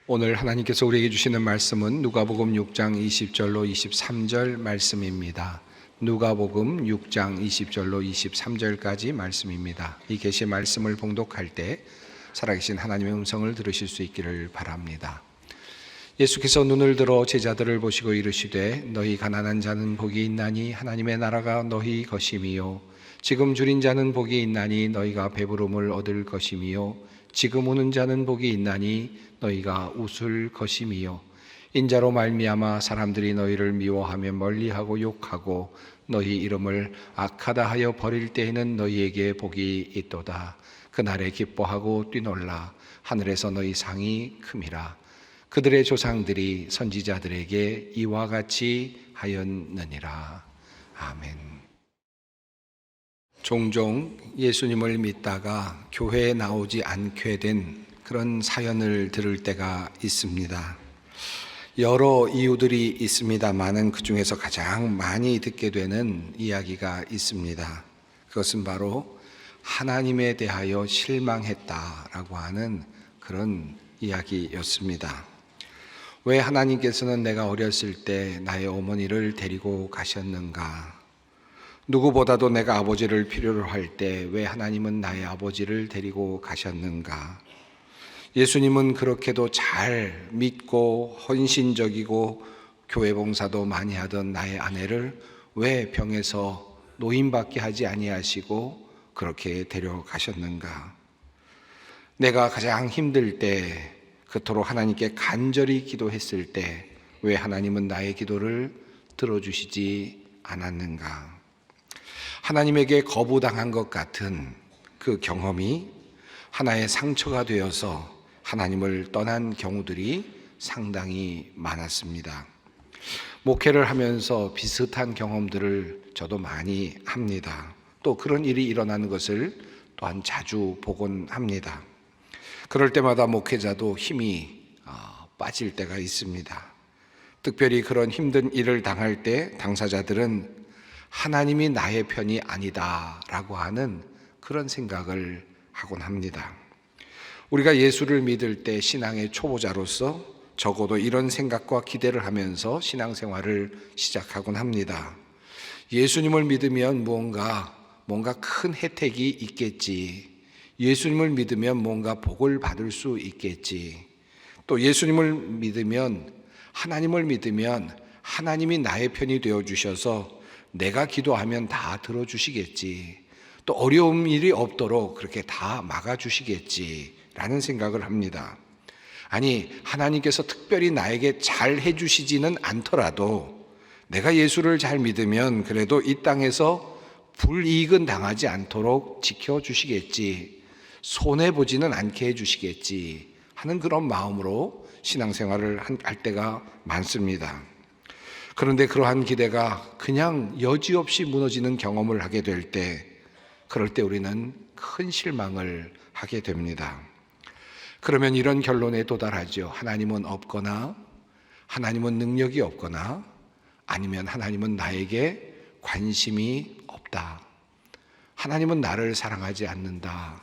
오늘 하나님께서 우리에게 주시는 말씀은 누가복음 6장 20절로 23절 말씀입니다. 누가복음 6장 20절로 23절까지 말씀입니다. 이 계시의 말씀을 봉독할 때 살아계신 하나님의 음성을 들으실 수 있기를 바랍니다. 예수께서 눈을 들어 제자들을 보시고 이르시되 너희 가난한 자는 복이 있나니 하나님의 나라가 너희 것임이요 지금 줄인 자는 복이 있나니 너희가 배부름을 얻을 것임이요 지금 우는 자는 복이 있나니 너희가 웃을 것임이요 인자로 말미암아 사람들이 너희를 미워하며 멀리하고 욕하고 너희 이름을 악하다 하여 버릴 때에는 너희에게 복이 있도다. 그날에 기뻐하고 뛰놀라. 하늘에서 너희 상이 큼이라. 그들의 조상들이 선지자들에게 이와 같이 하였느니라. 아멘. 종종 예수님을 믿다가 교회에 나오지 않게 된 그런 사연을 들을 때가 있습니다. 여러 이유들이 있습니다만은 그 중에서 가장 많이 듣게 되는 이야기가 있습니다. 그것은 바로 하나님에 대하여 실망했다라고 하는 그런 이야기였습니다. 왜 하나님께서는 내가 어렸을 때 나의 어머니를 데리고 가셨는가? 누구보다도 내가 아버지를 필요로 할 때 왜 하나님은 나의 아버지를 데리고 가셨는가? 예수님은 그렇게도 잘 믿고 헌신적이고 교회 봉사도 많이 하던 나의 아내를 왜 병에서 노인받게 하지 아니하시고 그렇게 데려가셨는가? 내가 가장 힘들 때 그토록 하나님께 간절히 기도했을 때 왜 하나님은 나의 기도를 들어주시지 않았는가? 하나님에게 거부당한 것 같은 그 경험이 하나의 상처가 되어서 하나님을 떠난 경우들이 상당히 많았습니다. 목회를 하면서 비슷한 경험들을 저도 많이 합니다. 또 그런 일이 일어나는 것을 또한 자주 보곤 합니다. 그럴 때마다 목회자도 힘이 빠질 때가 있습니다. 특별히 그런 힘든 일을 당할 때 당사자들은 하나님이 나의 편이 아니다라고 하는 그런 생각을 하곤 합니다. 우리가 예수를 믿을 때 신앙의 초보자로서 적어도 이런 생각과 기대를 하면서 신앙생활을 시작하곤 합니다. 예수님을 믿으면 뭔가 큰 혜택이 있겠지. 예수님을 믿으면 뭔가 복을 받을 수 있겠지. 또 예수님을 믿으면, 하나님을 믿으면 하나님이 나의 편이 되어주셔서 내가 기도하면 다 들어주시겠지. 또 어려운 일이 없도록 그렇게 다 막아주시겠지 라는 생각을 합니다. 아니, 하나님께서 특별히 나에게 잘 해주시지는 않더라도 내가 예수를 잘 믿으면 그래도 이 땅에서 불이익은 당하지 않도록 지켜주시겠지, 손해보지는 않게 해주시겠지 하는 그런 마음으로 신앙생활을 할 때가 많습니다. 그런데 그러한 기대가 그냥 여지없이 무너지는 경험을 하게 될 때, 그럴 때 우리는 큰 실망을 하게 됩니다. 그러면 이런 결론에 도달하죠. 하나님은 없거나, 하나님은 능력이 없거나, 아니면 하나님은 나에게 관심이 없다. 하나님은 나를 사랑하지 않는다.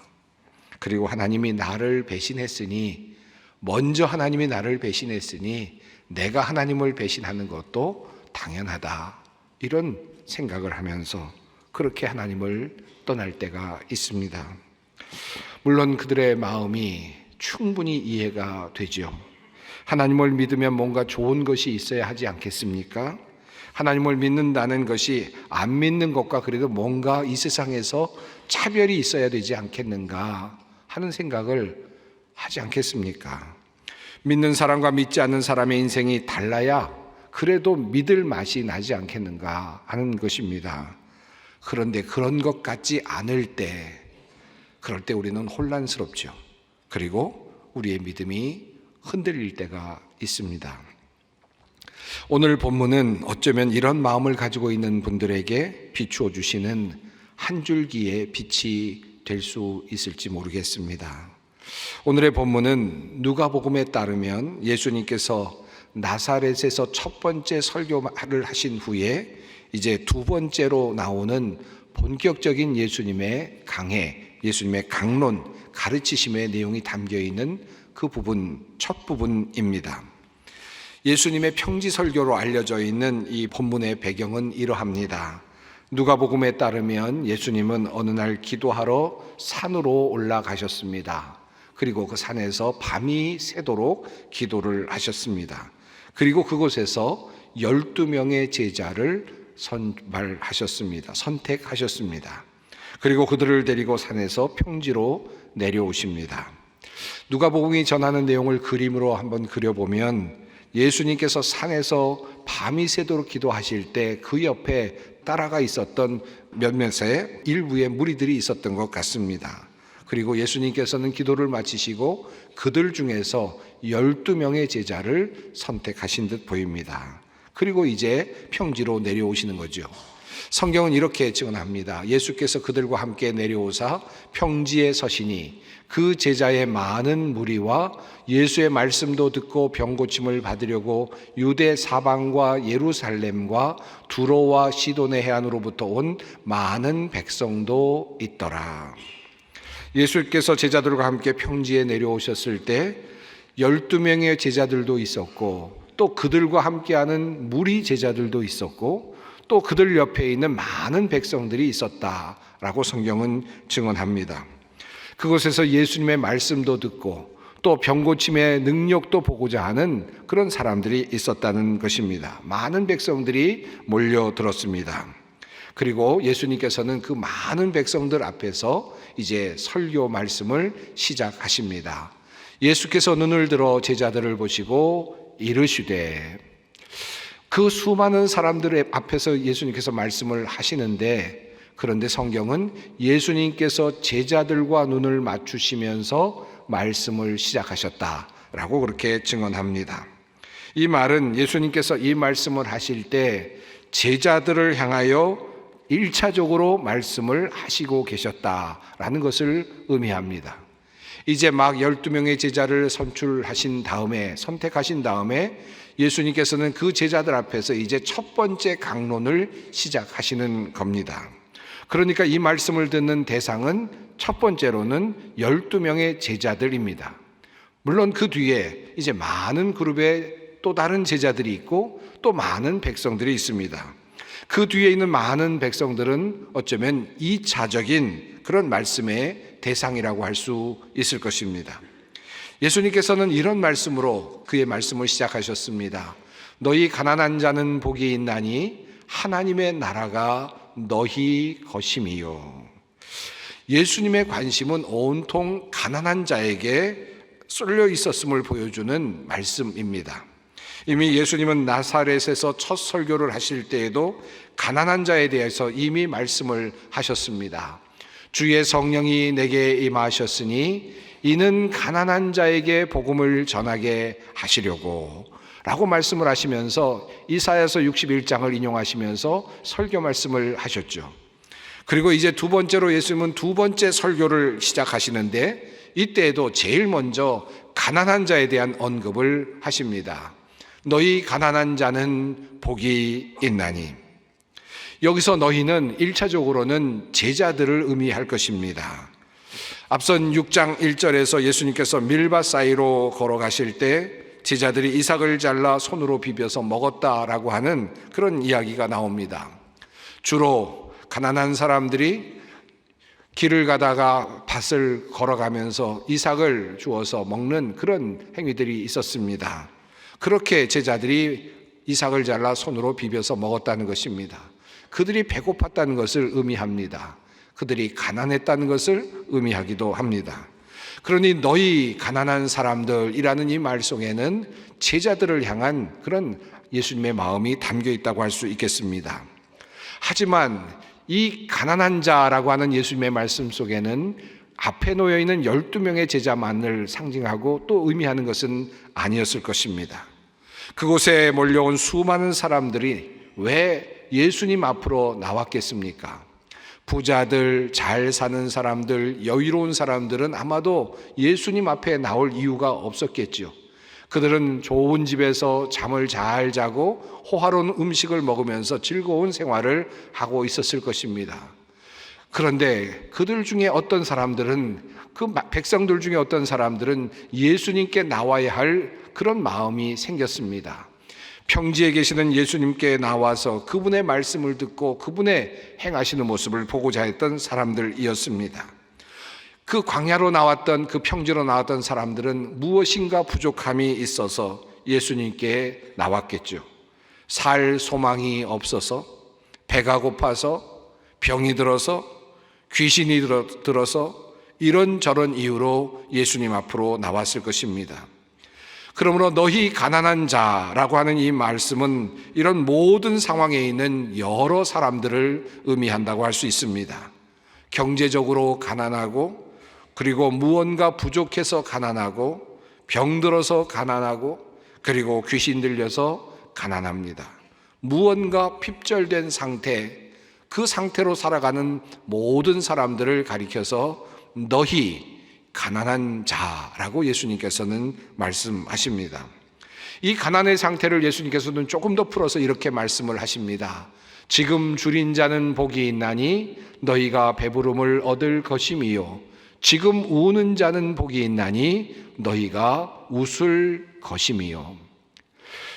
그리고 하나님이 나를 배신했으니, 먼저 하나님이 나를 배신했으니 내가 하나님을 배신하는 것도 당연하다. 이런 생각을 하면서 그렇게 하나님을 떠날 때가 있습니다. 물론 그들의 마음이 충분히 이해가 되죠. 하나님을 믿으면 뭔가 좋은 것이 있어야 하지 않겠습니까? 하나님을 믿는다는 것이 안 믿는 것과 그래도 뭔가 이 세상에서 차별이 있어야 되지 않겠는가 하는 생각을 하지 않겠습니까? 믿는 사람과 믿지 않는 사람의 인생이 달라야 그래도 믿을 맛이 나지 않겠는가 하는 것입니다. 그런데 그런 것 같지 않을 때, 그럴 때 우리는 혼란스럽죠. 그리고 우리의 믿음이 흔들릴 때가 있습니다. 오늘 본문은 어쩌면 이런 마음을 가지고 있는 분들에게 비추어 주시는 한 줄기의 빛이 될 수 있을지 모르겠습니다. 오늘의 본문은 누가복음에 따르면 예수님께서 나사렛에서 첫 번째 설교를 하신 후에 이제 두 번째로 나오는 본격적인 예수님의 강해, 예수님의 강론, 가르치심의 내용이 담겨 있는 그 부분, 첫 부분입니다. 예수님의 평지 설교로 알려져 있는 이 본문의 배경은 이러합니다. 누가복음에 따르면 예수님은 어느 날 기도하러 산으로 올라가셨습니다. 그리고 그 산에서 밤이 새도록 기도를 하셨습니다. 그리고 그곳에서 12명의 제자를 선택하셨습니다. 그리고 그들을 데리고 산에서 평지로 내려오십니다. 누가복음이 전하는 내용을 그림으로 한번 그려보면 예수님께서 산에서 밤이 새도록 기도하실 때 그 옆에 따라가 있었던 몇몇의 일부의 무리들이 있었던 것 같습니다. 그리고 예수님께서는 기도를 마치시고 그들 중에서 12명의 제자를 선택하신 듯 보입니다. 그리고 이제 평지로 내려오시는 거죠. 성경은 이렇게 증언합니다. 예수께서 그들과 함께 내려오사 평지에 서시니 그 제자의 많은 무리와 예수의 말씀도 듣고 병 고침을 받으려고 유대 사방과 예루살렘과 두로와 시돈의 해안으로부터 온 많은 백성도 있더라. 예수께서 제자들과 함께 평지에 내려오셨을 때 12명의 제자들도 있었고 또 그들과 함께하는 무리 제자들도 있었고 또 그들 옆에 있는 많은 백성들이 있었다라고 성경은 증언합니다. 그곳에서 예수님의 말씀도 듣고 또 병고침의 능력도 보고자 하는 그런 사람들이 있었다는 것입니다. 많은 백성들이 몰려들었습니다. 그리고 예수님께서는 그 많은 백성들 앞에서 이제 설교 말씀을 시작하십니다. 예수께서 눈을 들어 제자들을 보시고 이르시되, 그 수많은 사람들의 앞에서 예수님께서 말씀을 하시는데, 그런데 성경은 예수님께서 제자들과 눈을 맞추시면서 말씀을 시작하셨다라고 그렇게 증언합니다. 이 말은 예수님께서 이 말씀을 하실 때 제자들을 향하여 1차적으로 말씀을 하시고 계셨다라는 것을 의미합니다. 이제 막 12명의 제자를 선택하신 다음에 예수님께서는 그 제자들 앞에서 이제 첫 번째 강론을 시작하시는 겁니다. 그러니까 이 말씀을 듣는 대상은 첫 번째로는 12명의 제자들입니다. 물론 그 뒤에 이제 많은 그룹의 또 다른 제자들이 있고 또 많은 백성들이 있습니다. 그 뒤에 있는 많은 백성들은 어쩌면 2차적인 그런 말씀의 대상이라고 할 수 있을 것입니다. 예수님께서는 이런 말씀으로 그의 말씀을 시작하셨습니다. 너희 가난한 자는 복이 있나니 하나님의 나라가 너희 것임이요. 예수님의 관심은 온통 가난한 자에게 쏠려 있었음을 보여주는 말씀입니다. 이미 예수님은 나사렛에서 첫 설교를 하실 때에도 가난한 자에 대해서 이미 말씀을 하셨습니다. 주의 성령이 내게 임하셨으니 이는 가난한 자에게 복음을 전하게 하시려고 라고 말씀을 하시면서 이사야서 61장을 인용하시면서 설교 말씀을 하셨죠. 그리고 이제 두 번째로 예수님은 두 번째 설교를 시작하시는데 이때에도 제일 먼저 가난한 자에 대한 언급을 하십니다. 너희 가난한 자는 복이 있나니. 여기서 너희는 1차적으로는 제자들을 의미할 것입니다. 앞선 6장 1절에서 예수님께서 밀밭 사이로 걸어가실 때 제자들이 이삭을 잘라 손으로 비벼서 먹었다라고 하는 그런 이야기가 나옵니다. 주로 가난한 사람들이 길을 가다가 밭을 걸어가면서 이삭을 주어서 먹는 그런 행위들이 있었습니다. 그렇게 제자들이 이삭을 잘라 손으로 비벼서 먹었다는 것입니다. 그들이 배고팠다는 것을 의미합니다. 그들이 가난했다는 것을 의미하기도 합니다. 그러니 너희 가난한 사람들이라는 이 말 속에는 제자들을 향한 그런 예수님의 마음이 담겨 있다고 할 수 있겠습니다. 하지만 이 가난한 자라고 하는 예수님의 말씀 속에는 앞에 놓여 있는 12명의 제자만을 상징하고 또 의미하는 것은 아니었을 것입니다. 그곳에 몰려온 수많은 사람들이 왜 예수님 앞으로 나왔겠습니까? 부자들, 잘 사는 사람들, 여유로운 사람들은 아마도 예수님 앞에 나올 이유가 없었겠죠. 그들은 좋은 집에서 잠을 잘 자고 호화로운 음식을 먹으면서 즐거운 생활을 하고 있었을 것입니다. 그런데 그들 중에 어떤 사람들은 그 백성들 중에 어떤 사람들은 예수님께 나와야 할 그런 마음이 생겼습니다. 평지에 계시는 예수님께 나와서 그분의 말씀을 듣고 그분의 행하시는 모습을 보고자 했던 사람들이었습니다. 그 광야로 나왔던, 그 평지로 나왔던 사람들은 무엇인가 부족함이 있어서 예수님께 나왔겠죠. 살 소망이 없어서, 배가 고파서, 병이 들어서, 귀신이 들어서 이런저런 이유로 예수님 앞으로 나왔을 것입니다. 그러므로 너희 가난한 자라고 하는 이 말씀은 이런 모든 상황에 있는 여러 사람들을 의미한다고 할 수 있습니다. 경제적으로 가난하고, 그리고 무언가 부족해서 가난하고, 병들어서 가난하고, 그리고 귀신 들려서 가난합니다. 무언가 핍절된 상태, 그 상태로 살아가는 모든 사람들을 가리켜서 너희 가난한 자라고 예수님께서는 말씀하십니다. 이 가난의 상태를 예수님께서는 조금 더 풀어서 이렇게 말씀을 하십니다. 지금 줄인 자는 복이 있나니 너희가 배부름을 얻을 것임이요, 지금 우는 자는 복이 있나니 너희가 웃을 것임이요.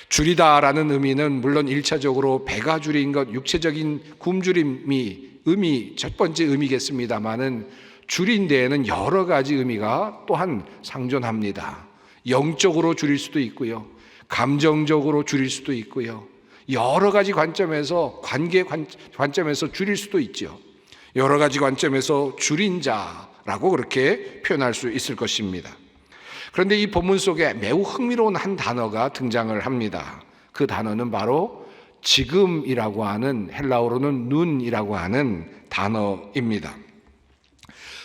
줄이다라는 의미는 물론 1차적으로 배가 줄인 것, 육체적인 굶주림이 첫 번째 의미겠습니다마는 줄인 데에는 여러 가지 의미가 또한 상존합니다. 영적으로 줄일 수도 있고요, 감정적으로 줄일 수도 있고요, 여러 가지 관점에서, 관계 관점에서 줄일 수도 있죠. 여러 가지 관점에서 줄인 자라고 그렇게 표현할 수 있을 것입니다. 그런데 이 본문 속에 매우 흥미로운 한 단어가 등장을 합니다. 그 단어는 바로 지금이라고 하는, 헬라어로는 눈이라고 하는 단어입니다.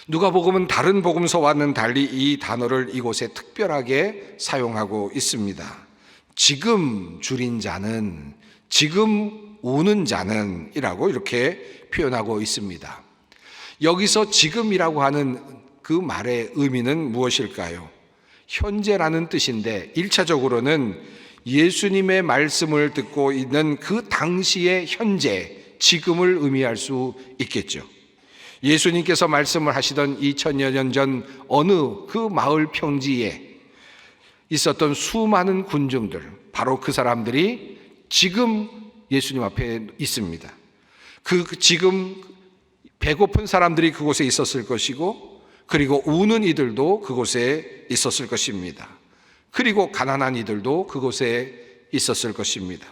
누가복음은 다른 복음서와는 달리 이 단어를 이곳에 특별하게 사용하고 있습니다. 지금 줄인 자는, 지금 우는 자는 이라고 이렇게 표현하고 있습니다. 여기서 지금이라고 하는 그 말의 의미는 무엇일까요? 현재라는 뜻인데 1차적으로는 예수님의 말씀을 듣고 있는 그 당시의 현재, 지금을 의미할 수 있겠죠. 예수님께서 말씀을 하시던 2000여 년 전 어느 그 마을 평지에 있었던 수많은 군중들, 바로 그 사람들이 지금 예수님 앞에 있습니다. 지금 배고픈 사람들이 그곳에 있었을 것이고, 그리고 우는 이들도 그곳에 있었을 것입니다. 그리고 가난한 이들도 그곳에 있었을 것입니다.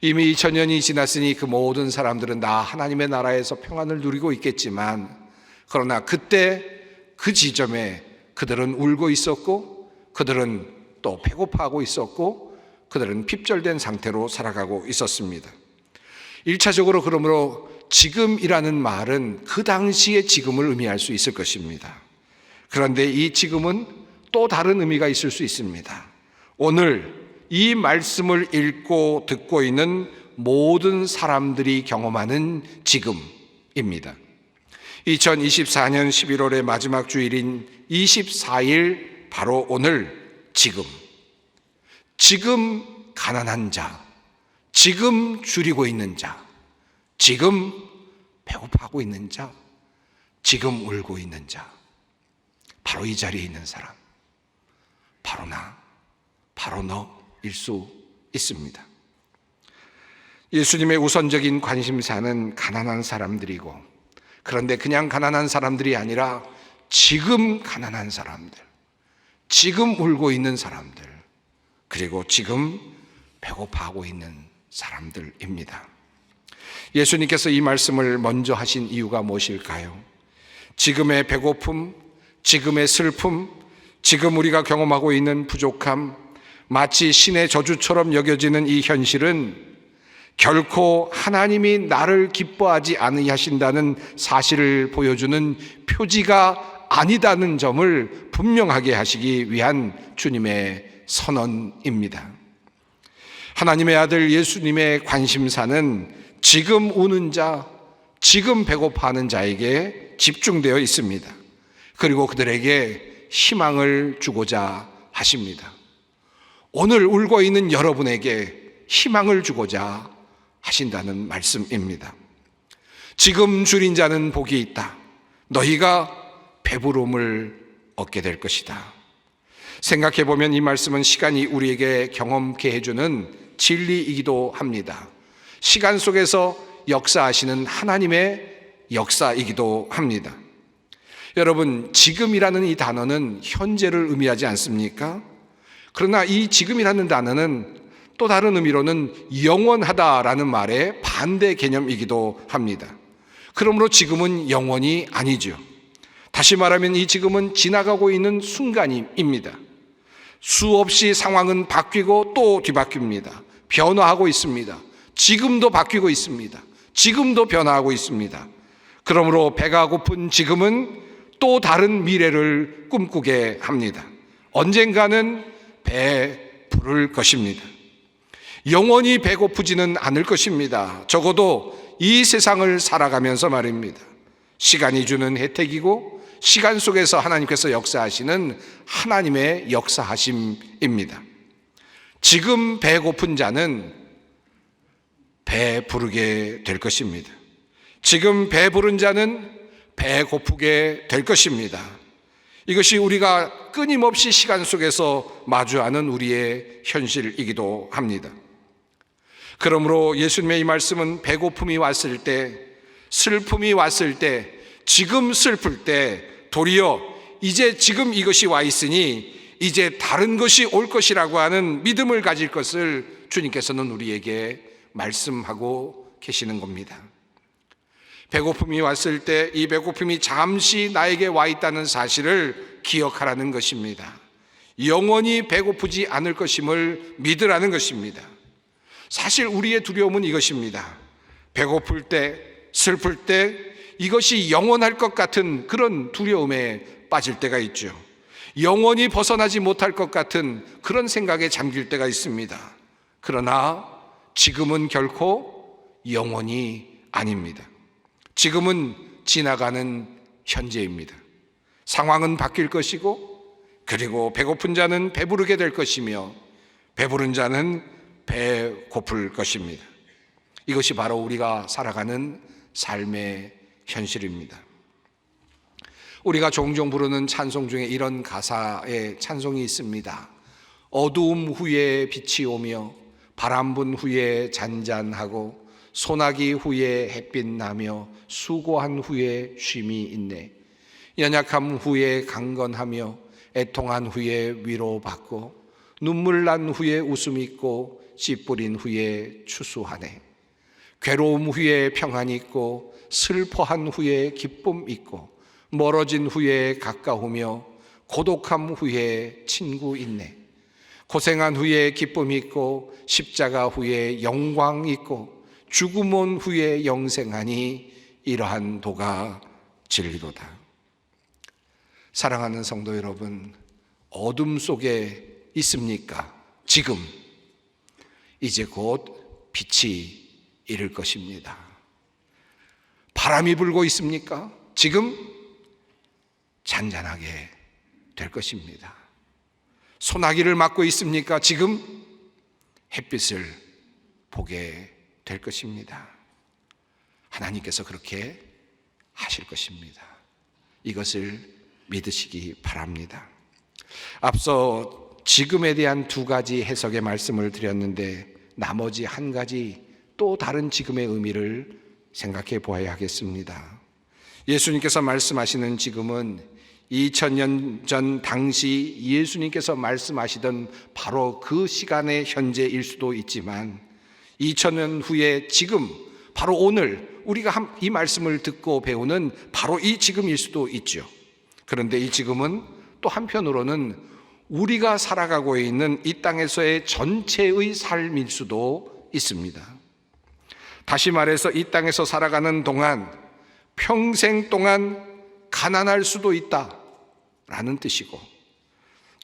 이미 2000년이 지났으니 그 모든 사람들은 다 하나님의 나라에서 평안을 누리고 있겠지만, 그러나 그때 그 지점에 그들은 울고 있었고, 그들은 또 배고파하고 있었고, 그들은 핍절된 상태로 살아가고 있었습니다. 1차적으로 그러므로 지금이라는 말은 그 당시의 지금을 의미할 수 있을 것입니다. 그런데 이 지금은 또 다른 의미가 있을 수 있습니다. 오늘 이 말씀을 읽고 듣고 있는 모든 사람들이 경험하는 지금입니다. 2024년 11월의 마지막 주일인 24일, 바로 오늘 지금 가난한 자, 지금 줄이고 있는 자, 지금 배고파하고 있는 자, 지금 울고 있는 자, 바로 이 자리에 있는 사람, 바로 나, 바로 너일 수 있습니다. 예수님의 우선적인 관심사는 가난한 사람들이고, 그런데 그냥 가난한 사람들이 아니라 지금 가난한 사람들, 지금 울고 있는 사람들, 그리고 지금 배고파하고 있는 사람들입니다. 예수님께서 이 말씀을 먼저 하신 이유가 무엇일까요? 지금의 배고픔, 지금의 슬픔, 지금 우리가 경험하고 있는 부족함, 마치 신의 저주처럼 여겨지는 이 현실은 결코 하나님이 나를 기뻐하지 아니하신다는 사실을 보여주는 표지가 아니다는 점을 분명하게 하시기 위한 주님의 선언입니다. 하나님의 아들 예수님의 관심사는 지금 우는 자, 지금 배고파하는 자에게 집중되어 있습니다. 그리고 그들에게 희망을 주고자 하십니다. 오늘 울고 있는 여러분에게 희망을 주고자 하신다는 말씀입니다. 지금 줄인 자는 복이 있다. 너희가 배부름을 얻게 될 것이다. 생각해 보면 이 말씀은 시간이 우리에게 경험케 해주는 진리이기도 합니다. 시간 속에서 역사하시는 하나님의 역사이기도 합니다. 여러분, 지금이라는 이 단어는 현재를 의미하지 않습니까? 그러나 이 지금이라는 단어는 또 다른 의미로는 영원하다라는 말의 반대 개념이기도 합니다. 그러므로 지금은 영원이 아니죠. 다시 말하면 이 지금은 지나가고 있는 순간입니다. 수없이 상황은 바뀌고 또 뒤바뀝니다. 변화하고 있습니다. 지금도 바뀌고 있습니다. 지금도 변화하고 있습니다. 그러므로 배가 고픈 지금은 또 다른 미래를 꿈꾸게 합니다. 언젠가는 배에 부를 것입니다. 영원히 배고프지는 않을 것입니다. 적어도 이 세상을 살아가면서 말입니다. 시간이 주는 혜택이고 시간 속에서 하나님께서 역사하시는 하나님의 역사하심입니다. 지금 배고픈 자는 배 부르게 될 것입니다. 지금 배 부른 자는 배 고프게 될 것입니다. 이것이 우리가 끊임없이 시간 속에서 마주하는 우리의 현실이기도 합니다. 그러므로 예수님의 이 말씀은 배고픔이 왔을 때, 슬픔이 왔을 때, 지금 슬플 때 도리어 이제 지금 이것이 와 있으니 이제 다른 것이 올 것이라고 하는 믿음을 가질 것을 주님께서는 우리에게 말씀하고 계시는 겁니다. 배고픔이 왔을 때 이 배고픔이 잠시 나에게 와 있다는 사실을 기억하라는 것입니다. 영원히 배고프지 않을 것임을 믿으라는 것입니다. 사실 우리의 두려움은 이것입니다. 배고플 때, 슬플 때 이것이 영원할 것 같은 그런 두려움에 빠질 때가 있죠. 영원히 벗어나지 못할 것 같은 그런 생각에 잠길 때가 있습니다. 그러나 지금은 결코 영원이 아닙니다. 지금은 지나가는 현재입니다. 상황은 바뀔 것이고, 그리고 배고픈 자는 배부르게 될 것이며 배부른 자는 배 고플 것입니다. 이것이 바로 우리가 살아가는 삶의 현실입니다. 우리가 종종 부르는 찬송 중에 이런 가사의 찬송이 있습니다. 어두움 후에 빛이 오며 바람 분 후에 잔잔하고 소나기 후에 햇빛 나며 수고한 후에 쉼이 있네. 연약함 후에 강건하며 애통한 후에 위로받고 눈물 난 후에 웃음 있고 씨 뿌린 후에 추수하네. 괴로움 후에 평안 있고 슬퍼한 후에 기쁨 있고 멀어진 후에 가까우며 고독함 후에 친구 있네. 고생한 후에 기쁨 있고 십자가 후에 영광 있고 죽음 온 후에 영생하니 이러한 도가 진리로다. 사랑하는 성도 여러분, 어둠 속에 있습니까? 지금 이제 곧 빛이 이를 것입니다. 바람이 불고 있습니까? 지금 잔잔하게 될 것입니다. 소나기를 맞고 있습니까? 지금 햇빛을 보게 될 것입니다. 하나님께서 그렇게 하실 것입니다. 이것을 믿으시기 바랍니다. 앞서 지금에 대한 두 가지 해석의 말씀을 드렸는데 나머지 한 가지 또 다른 지금의 의미를 생각해 보아야 하겠습니다. 예수님께서 말씀하시는 지금은 2000년 전 당시 예수님께서 말씀하시던 바로 그 시간의 현재일 수도 있지만 2000년 후에 지금 바로 오늘 우리가 이 말씀을 듣고 배우는 바로 이 지금일 수도 있죠. 그런데 이 지금은 또 한편으로는 우리가 살아가고 있는 이 땅에서의 전체의 삶일 수도 있습니다. 다시 말해서 이 땅에서 살아가는 동안 평생 동안 가난할 수도 있다라는 뜻이고,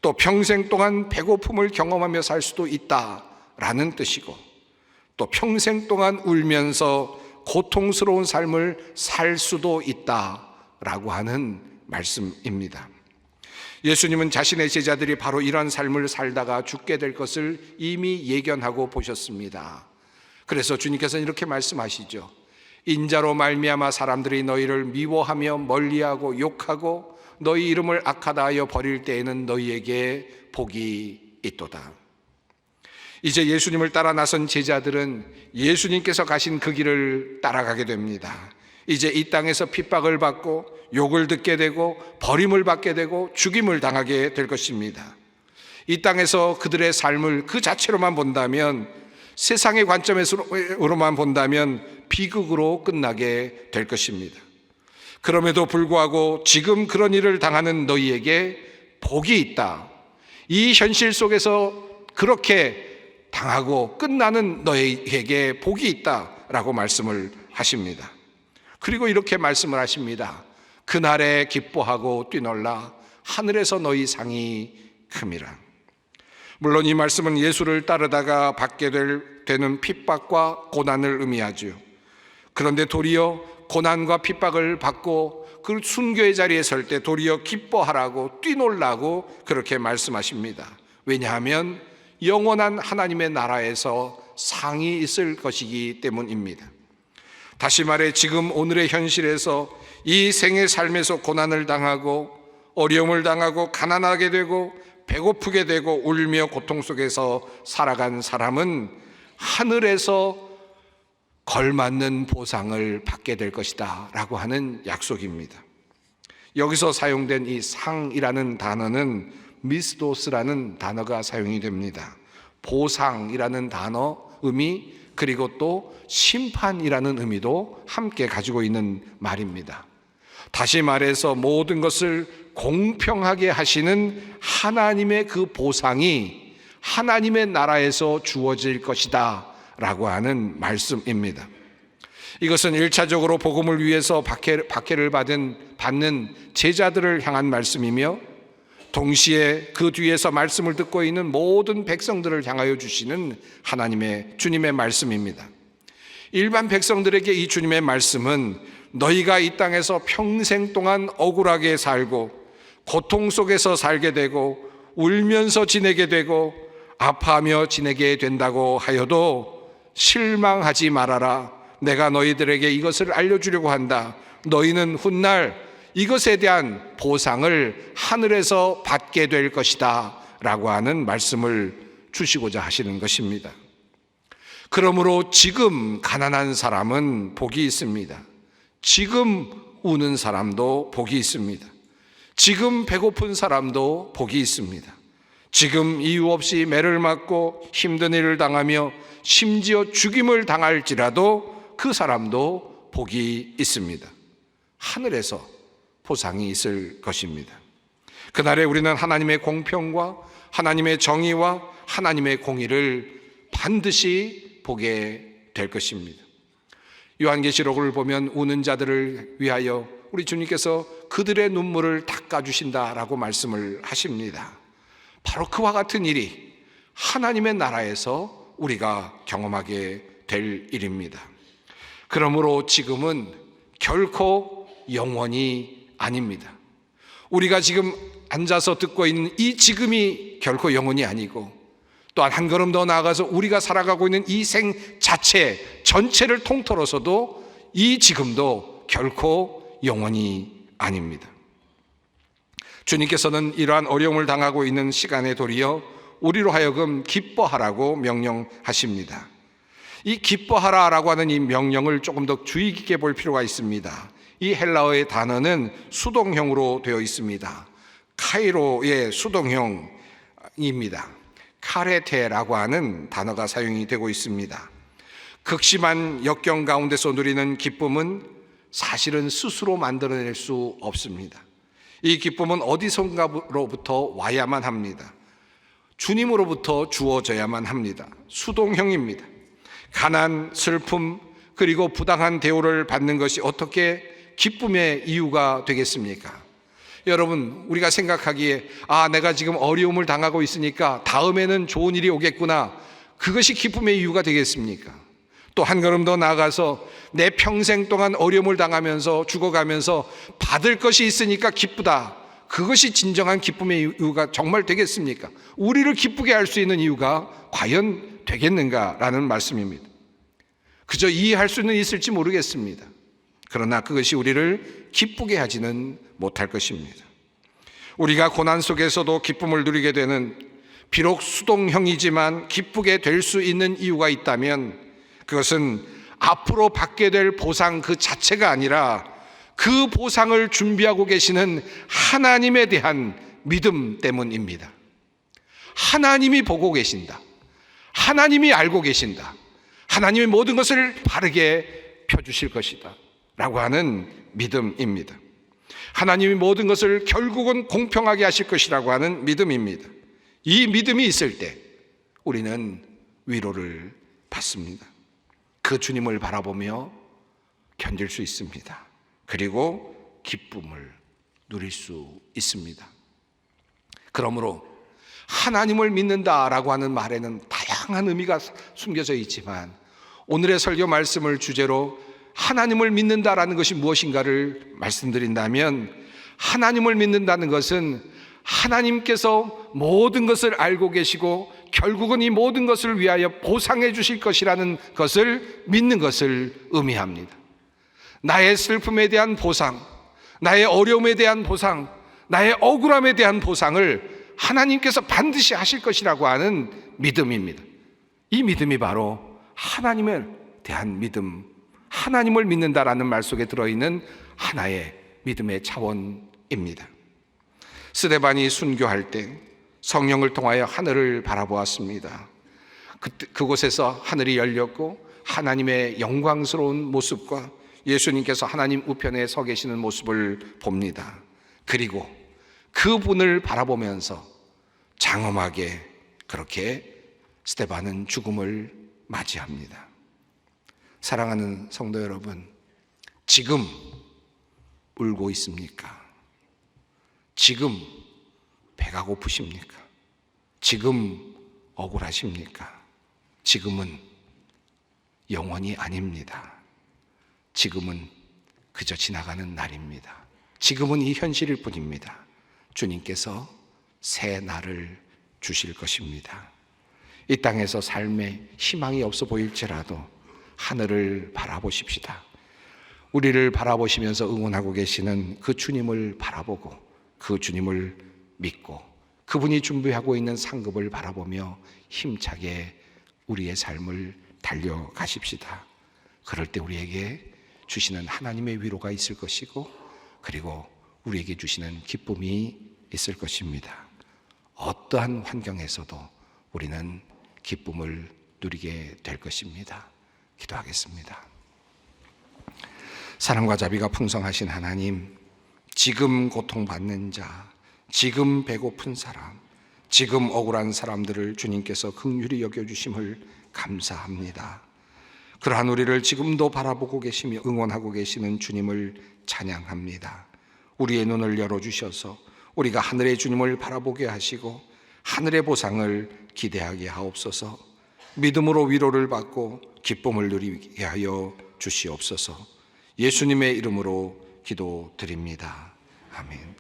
또 평생 동안 배고픔을 경험하며 살 수도 있다라는 뜻이고, 또 평생 동안 울면서 고통스러운 삶을 살 수도 있다라고 하는 말씀입니다. 예수님은 자신의 제자들이 바로 이런 삶을 살다가 죽게 될 것을 이미 예견하고 보셨습니다. 그래서 주님께서는 이렇게 말씀하시죠. 인자로 말미암아 사람들이 너희를 미워하며 멀리하고 욕하고 너희 이름을 악하다 하여 버릴 때에는 너희에게 복이 있도다. 이제 예수님을 따라 나선 제자들은 예수님께서 가신 그 길을 따라가게 됩니다. 이제 이 땅에서 핍박을 받고 욕을 듣게 되고 버림을 받게 되고 죽임을 당하게 될 것입니다. 이 땅에서 그들의 삶을 그 자체로만 본다면, 세상의 관점으로만 본다면 비극으로 끝나게 될 것입니다. 그럼에도 불구하고 지금 그런 일을 당하는 너희에게 복이 있다. 이 현실 속에서 그렇게 당하고 끝나는 너희에게 복이 있다라고 말씀을 하십니다. 그리고 이렇게 말씀을 하십니다. 그날에 기뻐하고 뛰놀라 하늘에서 너희 상이 큼이라. 물론 이 말씀은 예수를 따르다가 받게 되는 핍박과 고난을 의미하죠. 그런데 도리어 고난과 핍박을 받고 그 순교의 자리에 설 때 도리어 기뻐하라고 뛰놀라고 그렇게 말씀하십니다. 왜냐하면 영원한 하나님의 나라에서 상이 있을 것이기 때문입니다. 다시 말해 지금 오늘의 현실에서 이 생의 삶에서 고난을 당하고 어려움을 당하고 가난하게 되고 배고프게 되고 울며 고통 속에서 살아간 사람은 하늘에서 걸맞는 보상을 받게 될 것이다 라고 하는 약속입니다. 여기서 사용된 이 상이라는 단어는 미스도스라는 단어가 사용이 됩니다. 보상이라는 단어 의미, 그리고 또 심판이라는 의미도 함께 가지고 있는 말입니다. 다시 말해서 모든 것을 공평하게 하시는 하나님의 그 보상이 하나님의 나라에서 주어질 것이다 라고 하는 말씀입니다. 이것은 1차적으로 복음을 위해서 박해를 받는 제자들을 향한 말씀이며, 동시에 그 뒤에서 말씀을 듣고 있는 모든 백성들을 향하여 주시는 주님의 말씀입니다. 일반 백성들에게 이 주님의 말씀은 너희가 이 땅에서 평생 동안 억울하게 살고 고통 속에서 살게 되고 울면서 지내게 되고 아파하며 지내게 된다고 하여도 실망하지 말아라. 내가 너희들에게 이것을 알려주려고 한다. 너희는 훗날 이것에 대한 보상을 하늘에서 받게 될 것이다 라고 하는 말씀을 주시고자 하시는 것입니다. 그러므로 지금 가난한 사람은 복이 있습니다. 지금 우는 사람도 복이 있습니다. 지금 배고픈 사람도 복이 있습니다. 지금 이유 없이 매를 맞고 힘든 일을 당하며 심지어 죽임을 당할지라도 그 사람도 복이 있습니다. 하늘에서 보상이 있을 것입니다. 그날에 우리는 하나님의 공평과 하나님의 정의와 하나님의 공의를 반드시 보게 될 것입니다. 요한계시록을 보면 우는 자들을 위하여 우리 주님께서 그들의 눈물을 닦아주신다라고 말씀을 하십니다. 바로 그와 같은 일이 하나님의 나라에서 우리가 경험하게 될 일입니다. 그러므로 지금은 결코 영원히 아닙니다. 우리가 지금 앉아서 듣고 있는 이 지금이 결코 영원이 아니고, 또한 한 걸음 더 나아가서 우리가 살아가고 있는 이 생 자체 전체를 통틀어서도 이 지금도 결코 영원이 아닙니다. 주님께서는 이러한 어려움을 당하고 있는 시간에 도리어 우리로 하여금 기뻐하라고 명령하십니다. 이 기뻐하라라고 하는 이 명령을 조금 더 주의 깊게 볼 필요가 있습니다. 이 헬라어의 단어는 수동형으로 되어 있습니다. 카이로의 수동형입니다. 카레테라고 하는 단어가 사용이 되고 있습니다. 극심한 역경 가운데서 누리는 기쁨은 사실은 스스로 만들어낼 수 없습니다. 이 기쁨은 어디선가로부터 와야만 합니다. 주님으로부터 주어져야만 합니다. 수동형입니다. 가난, 슬픔, 그리고 부당한 대우를 받는 것이 어떻게 기쁨의 이유가 되겠습니까? 여러분, 우리가 생각하기에 내가 지금 어려움을 당하고 있으니까 다음에는 좋은 일이 오겠구나, 그것이 기쁨의 이유가 되겠습니까? 또 한 걸음 더 나아가서 내 평생 동안 어려움을 당하면서 죽어가면서 받을 것이 있으니까 기쁘다, 그것이 진정한 기쁨의 이유가 정말 되겠습니까? 우리를 기쁘게 할 수 있는 이유가 과연 되겠는가라는 말씀입니다. 그저 이해할 수는 있을지 모르겠습니다. 그러나 그것이 우리를 기쁘게 하지는 못할 것입니다. 우리가 고난 속에서도 기쁨을 누리게 되는, 비록 수동형이지만 기쁘게 될 수 있는 이유가 있다면 그것은 앞으로 받게 될 보상 그 자체가 아니라 그 보상을 준비하고 계시는 하나님에 대한 믿음 때문입니다. 하나님이 보고 계신다. 하나님이 알고 계신다. 하나님이 모든 것을 바르게 펴주실 것이다 라고 하는 믿음입니다. 하나님이 모든 것을 결국은 공평하게 하실 것이라고 하는 믿음입니다. 이 믿음이 있을 때 우리는 위로를 받습니다. 그 주님을 바라보며 견딜 수 있습니다. 그리고 기쁨을 누릴 수 있습니다. 그러므로 하나님을 믿는다라고 하는 말에는 다양한 의미가 숨겨져 있지만 오늘의 설교 말씀을 주제로 하나님을 믿는다라는 것이 무엇인가를 말씀드린다면, 하나님을 믿는다는 것은 하나님께서 모든 것을 알고 계시고 결국은 이 모든 것을 위하여 보상해 주실 것이라는 것을 믿는 것을 의미합니다. 나의 슬픔에 대한 보상, 나의 어려움에 대한 보상, 나의 억울함에 대한 보상을 하나님께서 반드시 하실 것이라고 하는 믿음입니다. 이 믿음이 바로 하나님에 대한 믿음, 하나님을 믿는다라는 말 속에 들어있는 하나의 믿음의 차원입니다. 스데반이 순교할 때 성령을 통하여 하늘을 바라보았습니다. 그곳에서 하늘이 열렸고 하나님의 영광스러운 모습과 예수님께서 하나님 우편에 서 계시는 모습을 봅니다. 그리고 그분을 바라보면서 장엄하게 그렇게 스데반은 죽음을 맞이합니다. 사랑하는 성도 여러분, 지금 울고 있습니까? 지금 배가 고프십니까? 지금 억울하십니까? 지금은 영원히 아닙니다. 지금은 그저 지나가는 날입니다. 지금은 이 현실일 뿐입니다. 주님께서 새 날을 주실 것입니다. 이 땅에서 삶에 희망이 없어 보일지라도 하늘을 바라보십시다. 우리를 바라보시면서 응원하고 계시는 그 주님을 바라보고 그 주님을 믿고 그분이 준비하고 있는 상급을 바라보며 힘차게 우리의 삶을 달려가십시다. 그럴 때 우리에게 주시는 하나님의 위로가 있을 것이고 그리고 우리에게 주시는 기쁨이 있을 것입니다. 어떠한 환경에서도 우리는 기쁨을 누리게 될 것입니다. 기도하겠습니다. 사랑과 자비가 풍성하신 하나님, 지금 고통받는 자, 지금 배고픈 사람, 지금 억울한 사람들을 주님께서 긍휼히 여겨주심을 감사합니다. 그러한 우리를 지금도 바라보고 계시며 응원하고 계시는 주님을 찬양합니다. 우리의 눈을 열어주셔서 우리가 하늘의 주님을 바라보게 하시고 하늘의 보상을 기대하게 하옵소서. 믿음으로 위로를 받고 기쁨을 누리게 하여 주시옵소서. 예수님의 이름으로 기도드립니다. 아멘.